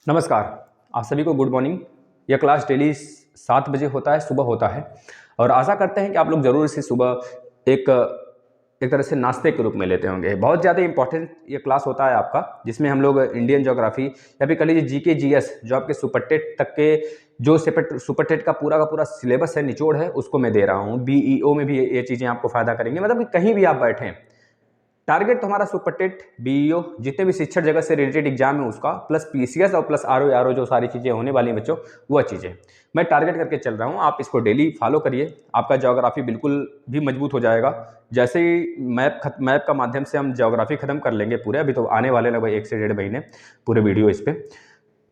नमस्कार। आप सभी को गुड मॉर्निंग। यह क्लास डेली 7 बजे होता है, सुबह होता है और आशा करते हैं कि आप लोग ज़रूर इसे सुबह एक एक तरह से नाश्ते के रूप में लेते होंगे। बहुत ज़्यादा इंपॉर्टेंट ये क्लास होता है आपका, जिसमें हम लोग इंडियन ज्योग्राफी या फिर कह लीजिए जीके जीएस जो आपके सुपर टेट तक के जो सुपर टेट का पूरा सिलेबस है, निचोड़ है, उसको मैं दे रहा हूँ। बीईओ में भी ये चीज़ें आपको फ़ायदा करेंगी, मतलब कि कहीं भी आप बैठें, टारगेट तो हमारा सुपर टेट बीईओ जितने भी शिक्षण जगत से रिलेटेड एग्जाम है उसका, प्लस पीसीएस और प्लस आरओ जो सारी चीज़ें होने वाली हैं बच्चों, वह चीज़ें मैं टारगेट करके चल रहा हूँ। आप इसको डेली फॉलो करिए, आपका ज्योग्राफी बिल्कुल भी मजबूत हो जाएगा। जैसे ही मैप का माध्यम से हम ज्योग्राफी खत्म कर लेंगे पूरे, अभी तो आने वाले लगभग 1 से 1.5 महीने पूरे वीडियो इस पे,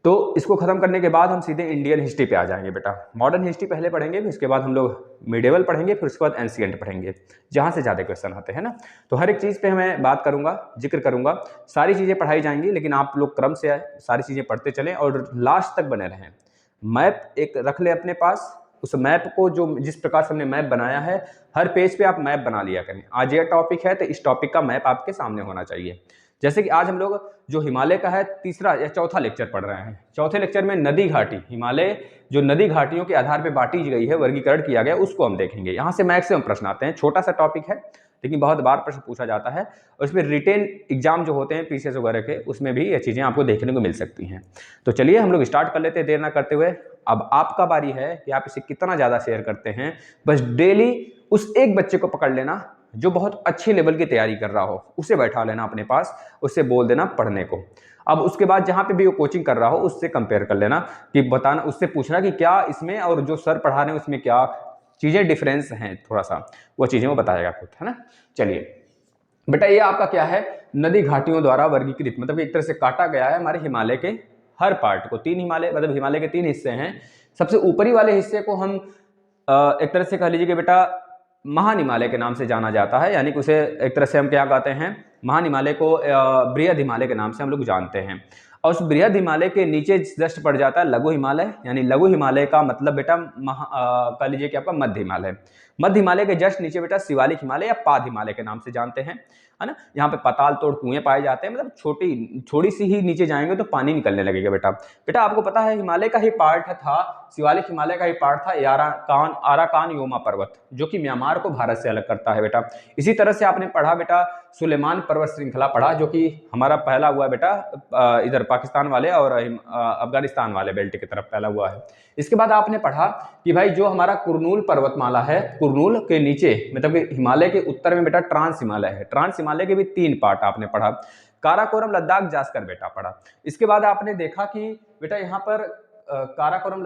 तो इसको खत्म करने के बाद हम सीधे इंडियन हिस्ट्री पे आ जाएंगे बेटा। मॉडर्न हिस्ट्री पहले पढ़ेंगे, फिर उसके बाद हम लोग मिडेवल पढ़ेंगे, फिर उसके बाद एंशिएंट पढ़ेंगे, जहां से ज़्यादा क्वेश्चन आते हैं ना। तो हर एक चीज़ पे मैं बात करूंगा, जिक्र करूंगा, सारी चीज़ें पढ़ाई जाएंगी, लेकिन आप लोग क्रम से सारी चीज़ें पढ़ते चलें और लास्ट तक बने रहें। मैप एक रख ले अपने पास, उस मैप को जो जिस प्रकार से हमने मैप बनाया है, हर पेज पे आप मैप बना लिया करें। आज यह टॉपिक है तो इस टॉपिक का मैप आपके सामने होना चाहिए। जैसे कि आज हम लोग जो हिमालय का है तीसरा या चौथा लेक्चर पढ़ रहे हैं। चौथे लेक्चर में नदी घाटी, हिमालय जो नदी घाटियों के आधार पर बांटी गई है, वर्गीकरण किया गया, उसको हम देखेंगे। यहाँ से मैक्सिमम प्रश्न आते हैं, छोटा सा टॉपिक है लेकिन बहुत बार प्रश्न पूछा जाता है, और इसमें रिटेन एग्जाम जो होते हैं पीसीएस वगैरह के, उसमें भी ये चीज़ें आपको देखने को मिल सकती हैं। तो चलिए हम लोग स्टार्ट कर लेते हैं देर ना करते हुए। अब आपका बारी है कि आप इसे कितना ज़्यादा शेयर करते हैं। बस डेली उस एक बच्चे को पकड़ लेना जो बहुत अच्छी लेवल की तैयारी कर रहा हो, उसे बैठा लेना अपने पास, उससे बोल देना पढ़ने को। अब उसके बाद जहाँ पे भी वो कोचिंग कर रहा हो उससे कंपेयर कर लेना, कि बताना, उससे पूछना कि क्या इसमें और जो सर पढ़ा रहे हैं उसमें क्या चीज़ें डिफरेंस हैं, थोड़ा सा वो चीज़ें वो बताएगा खुद, है ना। चलिए बेटा, ये आपका क्या है, नदी घाटियों द्वारा वर्गीकृत, मतलब एक तरह से काटा गया है हमारे हिमालय के हर पार्ट को। 3 हिमालय, मतलब हिमालय के 3 हिस्से हैं। सबसे ऊपरी वाले हिस्से को हम एक तरह से कह लीजिए कि बेटा महान हिमालय के नाम से जाना जाता है, यानी कि उसे एक तरह से हम क्या कहते हैं, महान हिमालय को बृहद हिमालय के नाम से हम लोग जानते हैं। और उस बृहद हिमालय के नीचे जस्ट पड़ जाता है लघु हिमालय, यानी लघु हिमालय का मतलब बेटा कह लीजिए कि आपका मध्य हिमालय। मध्य हिमालय के जस्ट नीचे बेटा शिवालिक हिमालय या पाद हिमालय के नाम से जानते हैं, है ना। यहाँ पे पाताल तोड़ कुएं पाए जाते हैं, मतलब छोटी सी ही नीचे जाएंगे तो पानी निकलने लगेगा बेटा। बेटा आपको पता है हिमालय का ही पार्ट था, शिवालिक हिमालय का ही पार्ट था आराकान योमा पर्वत, जो कि म्यांमार को भारत से अलग करता है बेटा। इसी तरह से आपने पढ़ा बेटा सुलेमान पर्वत श्रृंखला पढ़ा, जो कि हमारा पहला हुआ बेटा इधर पाकिस्तान वाले और अफगानिस्तान वाले बेल्ट की तरफ पहला हुआ है। इसके बाद आपने पढ़ा कि भाई जो हमारा कुरनूल पर्वतमाला है, कुरनूल के नीचे मतलब कि हिमालय के उत्तर में बेटा ट्रांस हिमालय है। ट्रांस हिमालय के भी 3 पार्ट आपने पढ़ा। काराकोरम लद्दाख जास्कर बेटा पढ़ा। इसके बाद आपने देखा कि बेटा यहाँ पर काराकोरम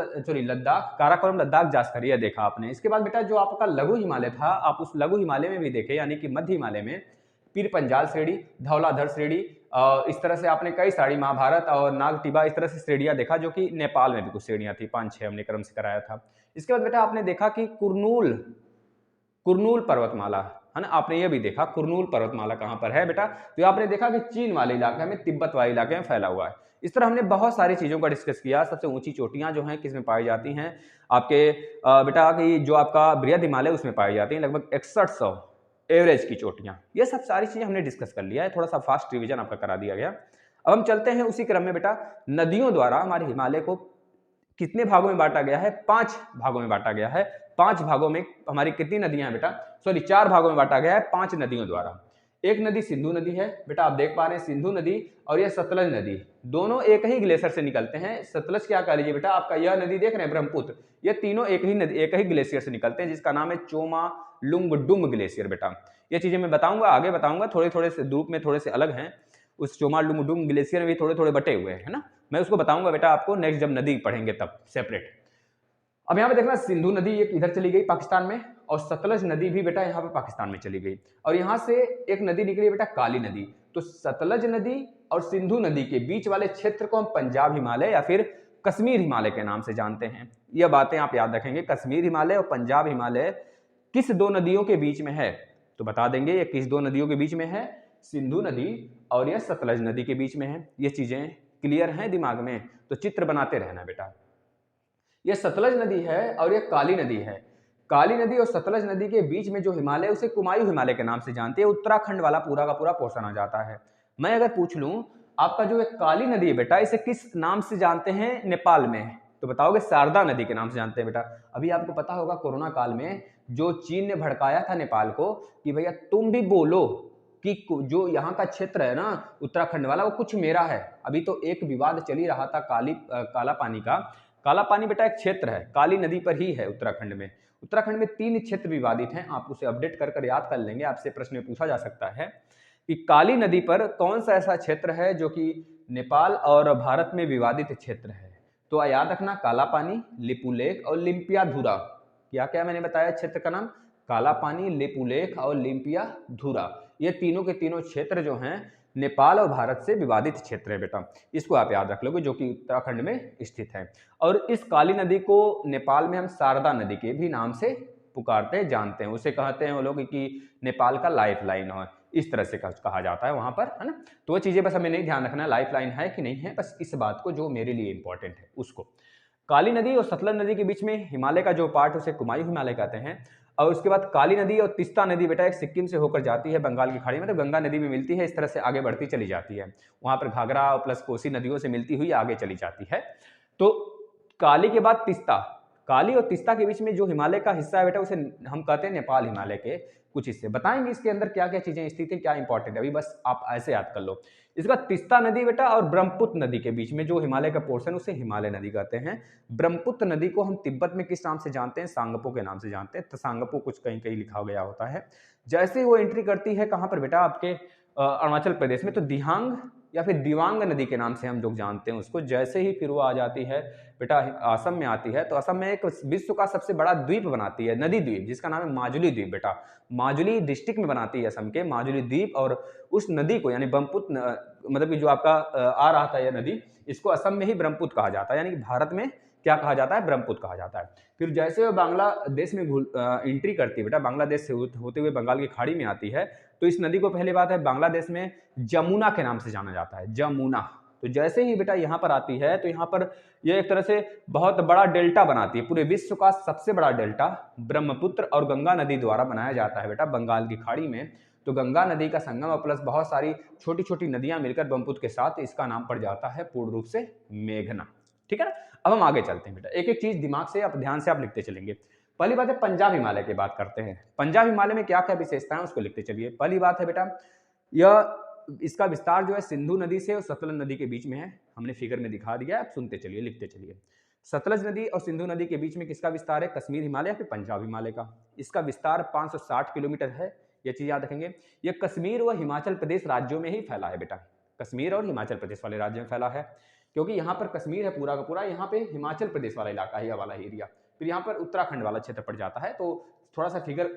लद्दाख जास्कर यह देखा आपने। इसके बाद बेटा जो आपका लघु हिमालय था, आप उस लघु हिमालय में भी देखे, यानी कि मध्य हिमालय में पीर पंजाल श्रेणी, धौलाधर श्रेणी, इस तरह से आपने कई सारी महाभारत और नागटिबा इस तरह से श्रेणियां देखा, जो कि नेपाल में भी कुछ श्रेणियां थी, 5-6 हमने क्रम से कराया था। इसके बाद बेटा आपने देखा कि कुरनूल पर्वतमाला, है ना, आपने ये भी देखा कुरनूल पर्वतमाला कहाँ पर है बेटा, तो आपने देखा कि चीन वाले इलाके में, तिब्बत वाले इलाके में फैला हुआ है। इस तरह हमने बहुत सारी चीजों का डिस्कस किया। सबसे ऊंची चोटियां जो हैं किस में पाई जाती हैं आपके बेटा, कि जो आपका बृहद हिमालय उसमें पाई जाती हैं लगभग 6100 एवरेज की चोटियां। ये सब सारी चीजें हमने डिस्कस कर लिया है, थोड़ा सा फास्ट रिवीजन आपका करा दिया गया। अब हम चलते हैं उसी क्रम में बेटा, नदियों द्वारा हमारे हिमालय को कितने भागों में बांटा गया है, 5 भागों में बांटा गया है। 5 भागों में हमारी कितनी नदियां हैं बेटा, 4 भागों में बांटा गया है 5 नदियों द्वारा। एक नदी सिंधु नदी है बेटा, आप देख पा रहे हैं सिंधु नदी और यह सतलज नदी, दोनों एक ही ग्लेशियर से निकलते हैं। सतलज क्या कह लीजिए बेटा, आपका यह नदी देख रहे हैं ब्रह्मपुत्र, ये तीनों एक ही ग्लेशियर से निकलते हैं, जिसका नाम है चोमा लुंगडुंग ग्लेशियर बेटा। ये चीजें मैं बताऊंगा, आगे बताऊंगा, थोड़े थोड़े से रूप में थोड़े से अलग हैं। उस चोमा लुंगडुंग ग्लेशियर में भी थोड़े थोड़े बटे हुए हैं, है ना। मैं उसको बताऊंगा बेटा आपको नेक्स्ट जब नदी पढ़ेंगे तब सेपरेट। अब यहाँ पे देखना, सिंधु नदी एक इधर चली गई पाकिस्तान में, और सतलज नदी भी बेटा यहाँ पे पाकिस्तान में चली गई, और यहाँ से एक नदी निकली बेटा काली नदी। तो सतलज नदी और सिंधु नदी के बीच वाले क्षेत्र को हम पंजाब हिमालय या फिर कश्मीर हिमालय के नाम से जानते हैं। यह बातें आप याद रखेंगे, कश्मीर हिमालय और पंजाब हिमालय किस 2 नदियों के बीच में है, तो बता देंगे ये किस 2 नदियों के बीच में है, सिंधु नदी और यह सतलज नदी के बीच में है। ये चीजें क्लियर हैं दिमाग में, तो चित्र बनाते रहना बेटा। यह सतलज नदी है और यह काली नदी है। काली नदी और सतलज नदी के बीच में जो हिमालय, उसे कुमायूं हिमालय के नाम से जानते हैं। उत्तराखंड वाला पूरा का पूरा पोर्शन आ जाता है। मैं अगर पूछ लूं आपका जो एक काली नदी है बेटा, इसे किस नाम से जानते हैं नेपाल में? तो बताओगे शारदा नदी के नाम से जानते हैं बेटा। अभी आपको पता होगा कोरोना काल में जो चीन ने भड़काया था नेपाल को कि भैया तुम भी बोलो कि जो यहाँ का क्षेत्र है ना उत्तराखंड वाला, वो कुछ मेरा है। अभी तो एक विवाद चल ही रहा था काला पानी का। काला पानी बेटा एक क्षेत्र है, काली नदी पर ही है उत्तराखंड में। उत्तराखंड में 3 क्षेत्र विवादित हैं, आप उसे अपडेट कर याद कर लेंगे, आपसे प्रश्न में पूछा जा सकता है कि काली नदी पर कौन सा ऐसा क्षेत्र है जो कि नेपाल और भारत में विवादित क्षेत्र है। तो याद रखना, काला पानी, लिपुलेख और लिम्पियाधुरा। क्या क्या मैंने बताया क्षेत्र का नाम? काला पानी, लिपुलेख और लिम्पियाधुरा। ये तीनों के तीनों क्षेत्र जो हैं नेपाल और भारत से विवादित क्षेत्र है बेटा। इसको आप याद रख लोगे, जो कि उत्तराखंड में स्थित है। और इस काली नदी को नेपाल में हम शारदा नदी के भी नाम से पुकारते जानते हैं। उसे कहते हैं वो लोग कि नेपाल का लाइफ लाइन है, इस तरह से कहा जाता है वहां पर, है ना। तो वो चीजें बस हमें नहीं ध्यान रखना लाइफ लाइन है कि नहीं है, बस इस बात को जो मेरे लिए इंपॉर्टेंट है उसको। काली नदी और सतलज नदी के बीच में हिमालय का जो पार्ट उसे कुमायूं हिमालय कहते हैं। और उसके बाद काली नदी और तीस्ता नदी बेटा एक सिक्किम से होकर जाती है बंगाल की खाड़ी में, तो गंगा नदी में मिलती है, इस तरह से आगे बढ़ती चली जाती है। वहां पर घाघरा प्लस कोसी नदियों से मिलती हुई आगे चली जाती है। तो काली के बाद तीस्ता, काली और तीस्ता के बीच में जो हिमालय का हिस्सा है बेटा उसे हम कहते हैं नेपाल हिमालय के कुछ हिस्से। बताएंगे इसके अंदर क्या क्या चीजें स्थित है, क्या इंपॉर्टेंट है, अभी बस आप ऐसे याद कर लो। इसका तीस्ता नदी बेटा और ब्रह्मपुत्र नदी के बीच में जो हिमालय का पोर्शन उसे हिमालय नदी कहते हैं। ब्रह्मपुत्र नदी को हम तिब्बत में किस नाम से जानते हैं? सांगपो के नाम से जानते हैं। तो सांगपो कुछ कहीं कहीं लिखा गया होता है। जैसे ही वो एंट्री करती है कहां पर बेटा? आपके अरुणाचल प्रदेश में, तो दिहांग या फिर दिवांग नदी के नाम से हम लोग जानते हैं उसको। जैसे ही फिर वो आ जाती है बेटा असम में आती है, तो असम में एक विश्व का सबसे बड़ा द्वीप बनाती है, नदी द्वीप, जिसका नाम है माजुली द्वीप बेटा। माजुली डिस्ट्रिक्ट में बनाती है असम के माजुली द्वीप, और उस नदी को यानी ब्रह्मपुत्र मतलब कि जो आपका आ रहा था यह नदी, इसको असम में ही ब्रह्मपुत्र कहा जाता है, यानी कि भारत में क्या कहा जाता है? ब्रह्मपुत्र कहा जाता है। फिर जैसे वो बांग्लादेश में एंट्री करती है बेटा, बांग्लादेश से होते हुए बंगाल की खाड़ी में आती है, तो इस नदी को पहले बात है बांग्लादेश में जमुना के नाम से जाना जाता है, जमुना। तो जैसे ही बेटा यहाँ पर आती है, तो यहाँ पर यह एक तरह से बहुत बड़ा डेल्टा बनाती है, पूरे विश्व का सबसे बड़ा डेल्टा ब्रह्मपुत्र और गंगा नदी द्वारा बनाया जाता है बेटा बंगाल की खाड़ी में। तो गंगा नदी का संगम और प्लस बहुत सारी छोटी छोटी नदियां मिलकर ब्रह्मपुत्र के साथ इसका नाम पड़ जाता है पूर्ण रूप से मेघना। ठीक है ना। अब हम आगे चलते हैं बेटा, एक एक चीज दिमाग से आप ध्यान से आप लिखते चलेंगे। पहली बात है पंजाब हिमालय की बात करते हैं। पंजाब हिमालय में क्या क्या विशेषताएं उसको लिखते चलिए। पहली बात है बेटा, यह इसका विस्तार जो है सिंधु नदी से और सतलज नदी के बीच में है, हमने फिगर में दिखा दिया, आप सुनते चलिए लिखते चलिए। सतलज नदी और सिंधु नदी के बीच में किसका विस्तार है? कश्मीर हिमालय या फिर पंजाब हिमालय का। इसका विस्तार 560 किलोमीटर है, यह चीज याद रखेंगे। यह कश्मीर व हिमाचल प्रदेश राज्यों में ही फैला है बेटा, कश्मीर और हिमाचल प्रदेश वाले राज्यों में फैला है, क्योंकि यहाँ पर कश्मीर है पूरा का पूरा, यहाँ पे हिमाचल प्रदेश वाला इलाका है, यह वाला एरिया, फिर यहाँ पर उत्तराखंड वाला क्षेत्र पड़ जाता है। तो थोड़ा सा फिगर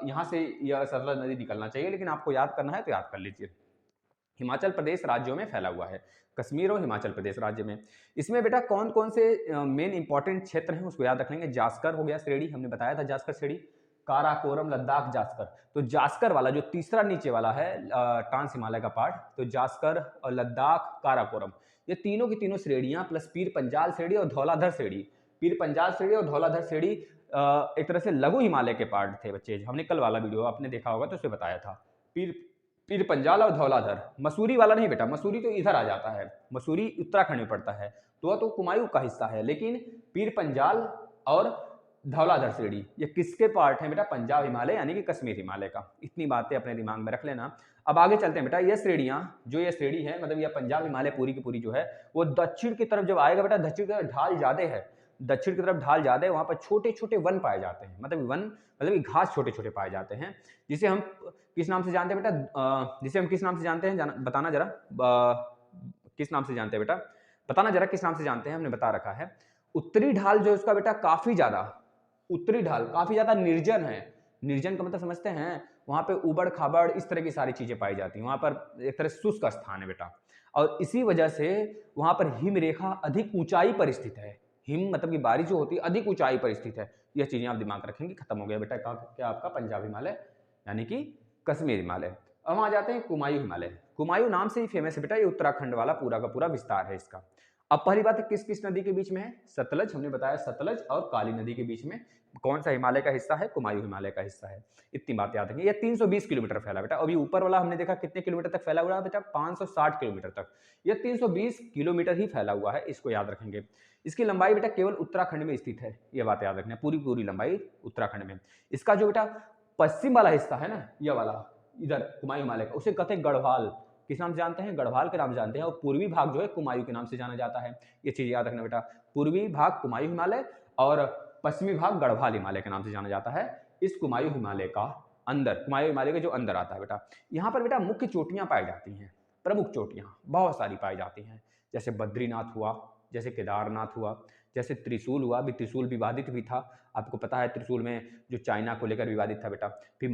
यहाँ से यह सतलज नदी निकलना चाहिए, लेकिन आपको याद करना है तो याद कर लीजिए। हिमाचल प्रदेश राज्यों में फैला हुआ है, कश्मीर और हिमाचल प्रदेश राज्य में। इसमें बेटा कौन कौन से मेन इंपॉर्टेंट क्षेत्र हैं उसको याद रख लेंगे। जास्कर हो गया श्रेणी, हमने बताया था जास्कर श्रेणी, काराकोरम, लद्दाख, जास्कर। तो जास्कर वाला जो तीसरा नीचे वाला है ट्रांस हिमालय का पार्ट, तो जास्कर और लद्दाख, काराकोरम, ये तीनों की तीनों श्रेणियां प्लस पीर पंजाल श्रेणी और धौलाधर श्रेणी। पीर पंजाल श्रेणी और धौलाधर श्रेणी एक तरह से लघु हिमालय के पार्ट थे बच्चे, हमने कल वाला वीडियो आपने देखा होगा तो उसे बताया था। पीर पंजाल और धौलाधर, मसूरी वाला नहीं बेटा, मसूरी तो इधर आ जाता है, मसूरी उत्तराखंड में पड़ता है, तो कुमायूं का हिस्सा है। लेकिन पीर पंजाल और धौलाधर श्रेणी ये किसके पार्ट हैं बेटा? पंजाब हिमालय यानी कि कश्मीर हिमालय का। इतनी बातें अपने दिमाग में रख लेना। अब आगे चलते हैं बेटा, ये श्रेणियां जो ये श्रेणी है मतलब यह पंजाब हिमालय पूरी की पूरी जो है वो दक्षिण की तरफ जब आएगा बेटा, दक्षिण की तरफ ढाल ज्यादा है, दक्षिण की तरफ ढाल ज्यादा है, वहां पर छोटे छोटे वन पाए जाते हैं, मतलब वन मतलब घास छोटे छोटे पाए जाते हैं, जिसे हम किस नाम से जानते हैं बेटा? जिसे हम किस नाम से जानते हैं? बताना जरा, किस नाम से जानते हैं बेटा? बताना जरा किस नाम से जानते हैं, हमने बता रखा है। उत्तरी ढाल जो है उसका बेटा काफी ज्यादा, उत्तरी ढाल काफी ज्यादा निर्जन है। निर्जन का मतलब समझते हैं, वहां पे उबड़ खाबड़ इस तरह की सारी चीजें पाई जाती हैं, वहां पर एक तरह शुष्क स्थान है बेटा, और इसी वजह से वहां पर हिम रेखा अधिक ऊंचाई पर स्थित है। हिम मतलब की बारिश जो होती है अधिक ऊंचाई पर स्थित है। यह चीजें आप दिमाग रखेंगे। खत्म हो गया बेटा क्या आपका पंजाब हिमालय यानी कि कश्मीर हिमालय। अब आ जाते हैं कुमायूं हिमालय। कुमायूं नाम से ही फेमस है बेटा, ये उत्तराखंड वाला पूरा का पूरा विस्तार है इसका। अब पहली बात है किस किस नदी के बीच में है, सतलज, हमने बताया सतलज और काली नदी के बीच में कौन सा हिमालय का हिस्सा है, कुमायूं हिमालय का हिस्सा है। इतनी बात याद रखेंगे। ये 320 किलोमीटर फैला बेटा। अभी ऊपर वाला हमने देखा कितने किलोमीटर तक फैला हुआ है बेटा, 560 किलोमीटर तक। ये 320 किलोमीटर ही फैला हुआ है, इसको याद रखेंगे। इसकी लंबाई बेटा केवल उत्तराखंड में स्थित है, ये बात याद रखना, पूरी पूरी लंबाई उत्तराखंड में। इसका जो बेटा पश्चिम वाला हिस्सा है ना, ये वाला इधर कुमायूं हिमालय का, उसे कहते हैं गढ़वाल। किस नाम से जानते हैं, गढ़वाल के नाम से जानते हैं। और पूर्वी भाग जो है कुमायूं के नाम से जाना जाता है। ये चीज याद रखना बेटा, पूर्वी भाग कुमायूं हिमालय और पश्चिमी भाग गढ़वाल हिमालय के नाम से जाना जाता है। इस कुमायूं हिमालय का अंदर, कुमायूं हिमालय के जो अंदर आता है बेटा, यहाँ पर बेटा मुख्य चोटियां पाई जाती हैं, प्रमुख चोटियां बहुत सारी पाई जाती हैं। जैसे बद्रीनाथ हुआ, जैसे केदारनाथ हुआ, जैसे त्रिशूल हुआ। अभी त्रिशूल विवादित भी था, आपको पता है त्रिशूल में जो चाइना को लेकर विवादित था बेटा। फिर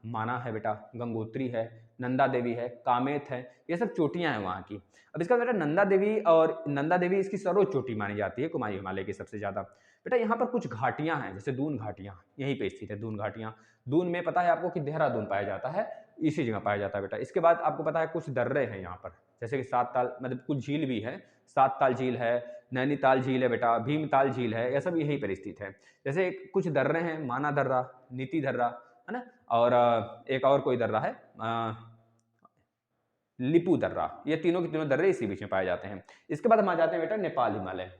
माना है बेटा, गंगोत्री है, नंदा देवी है, कामेत है, ये सब चोटियां हैं वहाँ की। अब इसका बेटा नंदा देवी इसकी सर्वोच्च चोटी मानी जाती है कुमायूं हिमालय की सबसे ज्यादा। बेटा यहाँ पर कुछ घाटियां हैं, जैसे दून घाटियां, यहीं पे स्थित है दून घाटियां। दून में पता है आपको कि देहरादून पाया जाता है, इसी जगह पाया जाता है बेटा। इसके बाद आपको पता है कुछ दर्रे हैं यहाँ पर, जैसे कि 7 ताल, मतलब कुछ झील भी है, 7 ताल झील है, नैनीताल झील है बेटा, भीमताल झील है, यह सब यहीं पर स्थित है। जैसे कुछ दर्रे हैं, माना दर्रा, नीति दर्रा है ना, और एक और कोई दर्रा है लिपू दर्रा। ये तीनों के तीनों दर्रे इसी बीच में पाए जाते हैं। इसके बाद हम आ जाते हैं बेटा नेपाल हिमालय।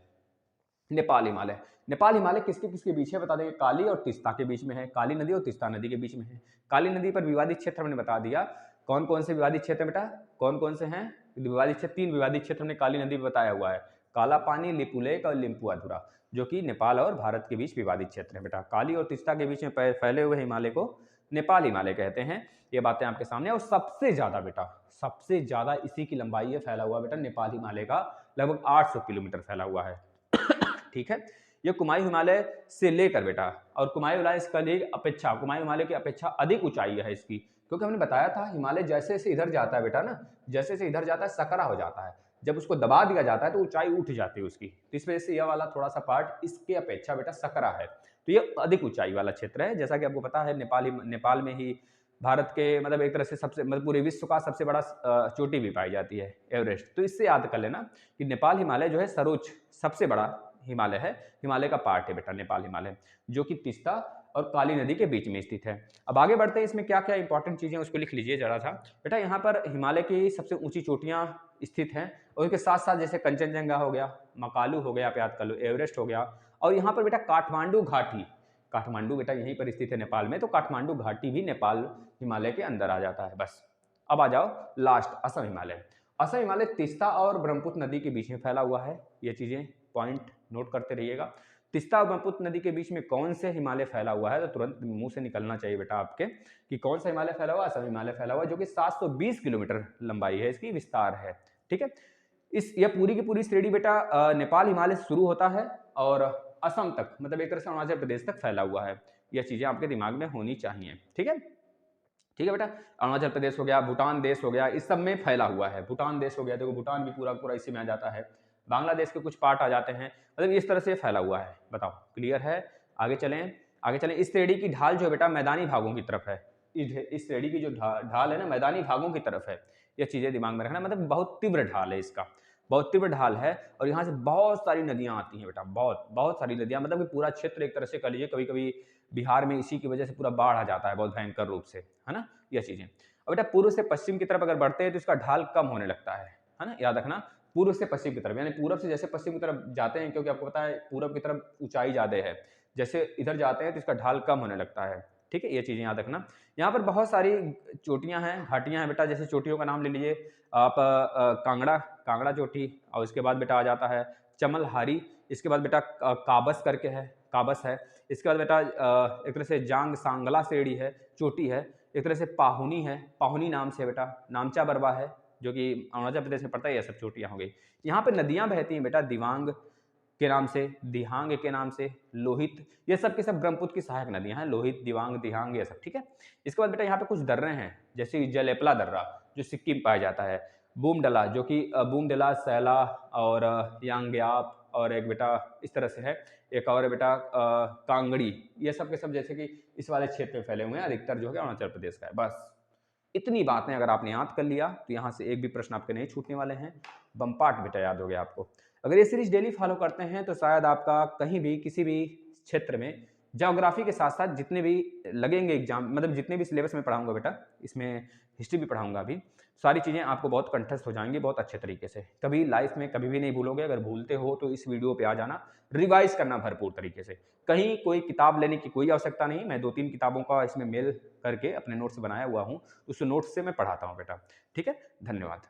नेपाल हिमालय किसके किसके बीच है बता देंगे, काली और तीस्ता के बीच में है, काली नदी और तीस्ता नदी के बीच में है। काली नदी पर विवादित क्षेत्र हमने बता दिया, कौन कौन से विवादित क्षेत्र बेटा, कौन कौन से हैं विवादित क्षेत्र, 3 विवादित क्षेत्र हमने काली नदी में बताया हुआ है, काला पानी, लिपुलेख और लिम्पू अधूरा, जो कि नेपाल और भारत के बीच विवादित क्षेत्र है बेटा। काली और तीस्ता के बीच में फैले हुए हिमालय को नेपाल हिमालय कहते हैं। ये बातें आपके सामने। और सबसे ज्यादा बेटा, सबसे ज्यादा इसी की लंबाई है फैला हुआ बेटा नेपाल हिमालय का, लगभग 800 किलोमीटर फैला हुआ है। ठीक है, ये कुमायूं हिमालय से लेकर बेटा, और कुमायूं हिमालय कुमायूं हिमालय की अपेक्षा अधिक ऊंचाई है इसकी, क्योंकि हमने बताया था हिमालय जैसे जैसे इधर जाता है बेटा ना, जैसे जैसे इधर जाता है सकरा हो जाता है, जब उसको दबा दिया जाता है तो ऊंचाई उठ जाती है उसकी। तो इस वजह से यह वाला थोड़ा सा पार्ट इसके अपेक्षा बेटा सकरा है, तो ये अधिक ऊंचाई वाला क्षेत्र है। जैसा कि आपको पता है नेपाल में ही भारत के मतलब एक तरह से सबसे मतलब पूरे विश्व का सबसे बड़ा चोटी भी पाई जाती है, एवरेस्ट। तो इससे याद कर लेना कि नेपाल हिमालय जो है सर्वोच्च सबसे बड़ा हिमालय है, हिमालय का पार्ट है बेटा नेपाल हिमालय, जो कि तीस्ता और काली नदी के बीच में स्थित है। अब आगे बढ़ते हैं, इसमें क्या क्या इंपॉर्टेंट चीजें उसको लिख लीजिए जरा सा बेटा। यहाँ पर हिमालय की सबसे ऊंची चोटियां स्थित हैं, और उसके साथ साथ जैसे कंचनजंगा हो गया, मकालू हो गया, आप याद कर लो, एवरेस्ट हो गया, और यहाँ पर बेटा काठमांडू घाटी, काठमांडू बेटा यहीं पर स्थित है नेपाल में, तो काठमांडू घाटी भी नेपाल हिमालय के अंदर आ जाता है। बस अब आ जाओ लास्ट, असम हिमालय। असम हिमालय तीस्ता और ब्रह्मपुत्र नदी के बीच में फैला हुआ है। ये चीजें पॉइंट नोट करते रहिएगा। तीस्ता और ब्रह्मपुत्र नदी के बीच में कौन से हिमालय फैला हुआ है, तो तुरंत मुंह से निकलना चाहिए बेटा आपके कि कौन सा हिमालय फैला हुआ है, असम हिमालय फैला हुआ है, जो कि 720 किलोमीटर लंबाई है इसकी, विस्तार है। ठीक है, यह पूरी की पूरी श्रेणी बेटा नेपाल हिमालय से शुरू होता है और असम तक, मतलब एक तरह से अरुणाचल प्रदेश तक फैला हुआ है। यह चीजें आपके दिमाग में होनी चाहिए। ठीक है, ठीक है बेटा, अरुणाचल प्रदेश हो गया, भूटान देश हो गया, इस सब में फैला हुआ है। भूटान देश हो गया, देखो भूटान भी पूरा पूरा इसी में आ जाता है, बांग्लादेश के कुछ पार्ट आ जाते हैं, मतलब इस तरह से फैला हुआ है। बताओ क्लियर है? आगे चलें, आगे चलें। इस श्रेणी की ढाल जो है बेटा मैदानी भागों की तरफ है, इस श्रेणी की जो ढाल है ना मैदानी भागों की तरफ है। यह चीजें दिमाग में रखना, मतलब बहुत तीव्र ढाल है इसका, बहुत तीव्र ढाल है, और यहाँ से बहुत सारी नदियां आती हैं बेटा, बहुत बहुत सारी नदियां, मतलब कि पूरा क्षेत्र एक तरह से कह लीजिए, कभी कभी बिहार में इसी की वजह से पूरा बाढ़ आ जाता है बहुत भयंकर रूप से, है ना यह चीजें। और बेटा पूर्व से पश्चिम की तरफ अगर बढ़ते हैं तो इसका ढाल कम होने लगता है ना, याद रखना, पूर्व से पश्चिम की तरफ, यानी पूर्व से जैसे पश्चिम की तरफ जाते हैं, क्योंकि आपको पता है पूर्व की तरफ ऊंचाई ज्यादा है, जैसे इधर जाते हैं तो इसका ढाल कम होने लगता है। ठीक है, ये चीजें याद रखना। यहाँ पर बहुत सारी चोटियां हैं, घाटियां हैं बेटा, जैसे चोटियों का नाम ले लीजिए आप, कांगड़ा चोटी, और इसके बाद बेटा आ जाता है चमलहारी, इसके बाद बेटा काबस करके है, काबस है, इसके बाद बेटा एक तरह से जांग सांगला श्रेणी है, चोटी है, एक तरह से पाहुनी है, पाहुनी नाम से बेटा, नामचा बरवा है, जो कि अरुणाचल प्रदेश में पड़ता है। ये सब चोटियां हो गई। यहाँ पे नदियां बहती हैं बेटा, दिवांग के नाम से, दिहांग के नाम से, लोहित, ये सब के सब ब्रह्मपुत्र की सहायक नदियां हैं, लोहित, दिवांग, दिहांग, ये सब। ठीक है, इसके बाद बेटा यहाँ पे कुछ दर्रे हैं, जैसे जलेपला दर्रा जो सिक्किम पाया जाता है, बूमडला जो कि बूमडला, सैला और यांग्याप, और एक बेटा इस तरह से है, एक और बेटा कांगड़ी, ये सब के सब जैसे कि इस वाले क्षेत्र में फैले हुए हैं, अधिकतर जो है अरुणाचल प्रदेश का है। बस इतनी बातें अगर आपने याद कर लिया तो यहाँ से एक भी प्रश्न आपके नहीं छूटने वाले हैं। बम्पाट बेटा याद हो गया आपको। अगर ये सीरीज डेली फॉलो करते हैं तो शायद आपका कहीं भी किसी भी क्षेत्र में ज्योग्राफी के साथ साथ जितने भी लगेंगे एग्जाम, मतलब जितने भी सिलेबस में पढ़ाऊंगा बेटा, इसमें हिस्ट्री भी पढ़ाऊंगा अभी, सारी चीज़ें आपको बहुत कंठस्थ हो जाएंगी बहुत अच्छे तरीके से। कभी लाइफ में कभी भी नहीं भूलोगे। अगर भूलते हो तो इस वीडियो पे आ जाना, रिवाइज करना भरपूर तरीके से। कहीं कोई किताब लेने की कोई आवश्यकता नहीं, मैं 2-3 किताबों का इसमें मेल करके अपने नोट्स बनाया हुआ हूँ, उस नोट्स से मैं पढ़ाता हूँ बेटा। ठीक है, धन्यवाद।